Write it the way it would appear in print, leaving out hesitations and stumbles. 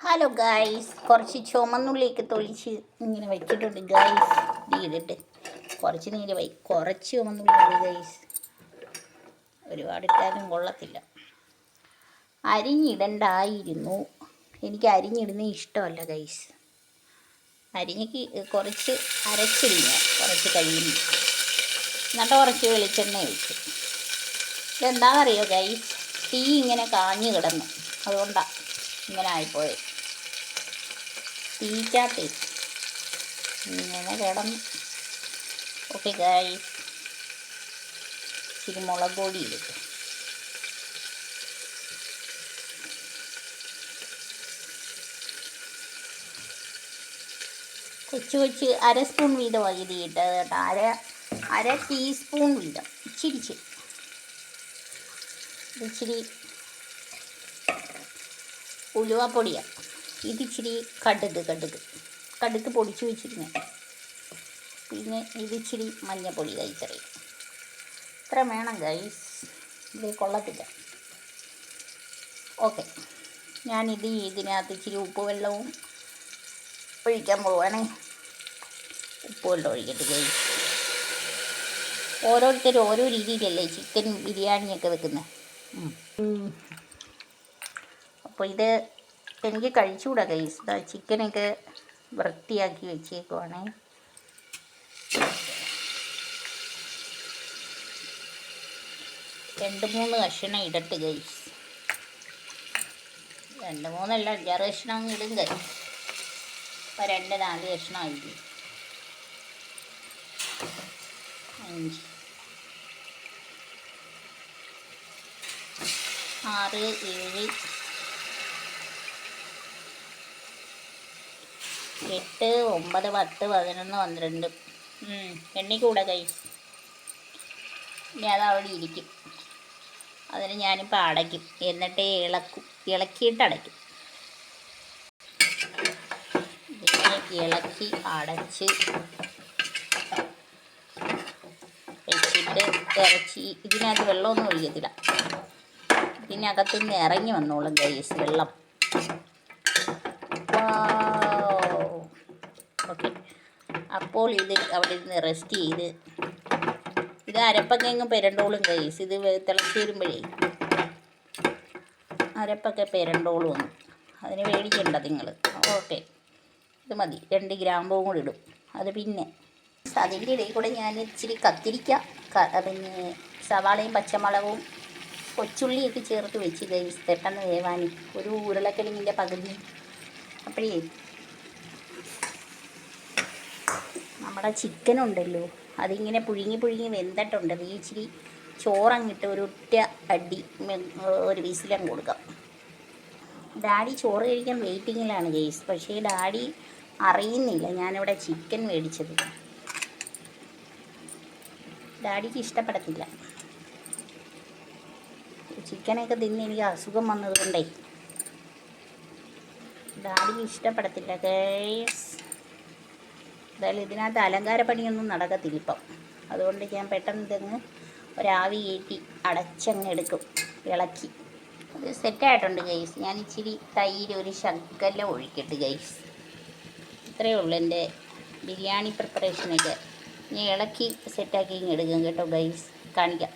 Hello guys, കുറച്ച് ചുമന്നുള്ളിയൊക്കെ തൊളിച്ച് ഇങ്ങനെ വെച്ചിട്ടുണ്ട് ഗായ്സ്. ചെയ്തിട്ട് കുറച്ച് നീര് പോയി, കുറച്ച് ചുമന്നുള്ളി ഗായ്സ്. ഒരുപാട് ഇട്ടാലും കൊള്ളത്തില്ല. അരിഞ്ഞിടണ്ടായിരുന്നു, എനിക്ക് അരിഞ്ഞിടുന്ന ഇഷ്ടമല്ല ഗൈസ്. അരിഞ്ഞിക്ക് കുറച്ച് അരച്ചിടുക, കുറച്ച് കഴിയുന്നു. എന്നിട്ട് കുറച്ച് വെളിച്ചെണ്ണ ഒഴിച്ചു. ഇതെന്താണെന്നറിയോ ഗൈസ്, തീ ഇങ്ങനെ കാഞ്ഞു കിടന്നു, അതുകൊണ്ടാണ് ഇങ്ങനെ ആയിപ്പോയത്. തീക്കകത്ത് ഇങ്ങനെ കിടന്നു. ഓക്കെ ഗൈസ്, ഇച്ചിരി മുളക് പൊടി ഇടും. കൊച്ചു അര സ്പൂൺ വീതമാണ് ഇത് ഇട്ടത് കേട്ടോ. അര ടീസ്പൂൺ വീതം ഇച്ചിരി ഉലുവാപ്പൊടിയാണ്. ഇതിച്ചിരി കടുക് പൊടിച്ച് വെച്ചിരുന്നേ. പിന്നെ ഇതിച്ചിരി മഞ്ഞപ്പൊടി കഴിച്ചറിയും. ഇത്ര വേണം ഗൈസ്, ഇത് കൊള്ളത്തില്ല. ഓക്കെ, ഇതിനകത്ത് ഇച്ചിരി ഉപ്പ് വെള്ളവും ഒഴിക്കാൻ പോവുകയാണേ. ഉപ്പ് വെള്ളം ഒഴിക്കട്ടെ ഗൈസ്. ഓരോരുത്തരും ഓരോ രീതിയിലല്ലേ ചിക്കൻ ബിരിയാണിയൊക്കെ വെക്കുന്നത്. അപ്പോൾ ഇത് എനിക്ക് കഴിച്ചുകൂടാ ഗൈസ്. ചിക്കനൊക്കെ വൃത്തിയാക്കി വെച്ചേക്കുവാണേ. 2-3 കഷ്ണം ഇടട്ട് ഗൈസ്. 2-3 അല്ല, 5-6 കഷ്ണം ഇടും ഗൈസ്. ഇപ്പോൾ 2-4 കഷ്ണമായിരിക്കും. 5, 6, 7, 8, 9, 10, 11, 12 എണ്ണിക്കൂടെ കൈസ്. ഇനി അതവിടെ ഇരിക്കും. അതിന് ഞാനിപ്പോൾ അടയ്ക്കും, എന്നിട്ട് ഇളക്കിയിട്ട് അടയ്ക്കും. ഇതിനെ ഇളക്കി അടച്ച് വെച്ചിട്ട് ഇറച്ചി, ഇതിനകത്ത് വെള്ളമൊന്നും ഒഴിക്കത്തില്ല. ഇതിനകത്തുനിന്ന് ഇറങ്ങി വന്നോളും ഗൈസ് വെള്ളം. ഓക്കെ, അപ്പോൾ ഇത് അവിടെ നിന്ന് റെസ്റ്റ് ചെയ്ത് ഇത് അരപ്പൊക്കെ അങ്ങ് പെരണ്ടോളും ഗൈസ്. ഇത് തിളച്ച് വരുമ്പോഴേ അരപ്പൊക്കെ പെരണ്ടോളും. അതിന് പേടിക്കണ്ട നിങ്ങൾ. ഓക്കെ, ഇത് മതി. 2 ഗ്രാമ്പും കൂടി ഇടും. അത് പിന്നെ അതിൻ്റെ ഇടയിൽ കൂടെ ഞാൻ ഇച്ചിരി കത്തിരിക്ക, പിന്നെ സവാളയും പച്ചമുളകും കൊച്ചുള്ളിയൊക്കെ ചേർത്ത് വെച്ച് ഗൈസ്, പെട്ടെന്ന് വേവാൻ. ഒരു ഉരുളക്കിഴങ്ങിൻ്റെ പകുതി. അപ്പോഴേ നമ്മുടെ ചിക്കനുണ്ടല്ലോ, അതിങ്ങനെ പുഴുങ്ങി വെന്തിട്ടുണ്ട്. ഈ ഇച്ചിരി ചോറങ്ങിട്ട് ഒരൊറ്റ അടി, ഒരു വിസിലങ്ങ് കൊടുക്കാം. ഡാഡി ചോറ് കഴിക്കാൻ വെയിറ്റിങ്ങിലാണ് ഗൈസ്. പക്ഷേ ഡാഡി അറിയുന്നില്ല ഞാനിവിടെ ചിക്കൻ മേടിച്ചത്. ഡാഡിക്ക് ഇഷ്ടപ്പെടത്തില്ല. ചിക്കനൊക്കെ തിന്ന് എനിക്ക് അസുഖം വന്നതുകൊണ്ടേ ഡാഡിക്ക് ഇഷ്ടപ്പെടത്തില്ല ഗൈസ്. എന്തായാലും ഇതിനകത്ത് അലങ്കാരപ്പണിയൊന്നും നടക്കത്തില്ല ഇപ്പം. അതുകൊണ്ട് ഞാൻ പെട്ടെന്ന് ഇതങ്ങ് ഒരാവി കയറ്റി അടച്ചങ്ങ് എടുക്കും, ഇളക്കി. അത് സെറ്റായിട്ടുണ്ട് ഗൈസ്. ഞാൻ ഇച്ചിരി തൈര് ഒരു ശകലം ഒഴിക്കട്ടെ ഗൈസ്. ഇത്രയേ ഉള്ളൂ എൻ്റെ ബിരിയാണി പ്രിപ്പറേഷനൊക്കെ. ഞാൻ ഇളക്കി സെറ്റാക്കി ഇങ്ങ് എടുക്കും കേട്ടോ ഗൈസ്. കാണിക്കാം.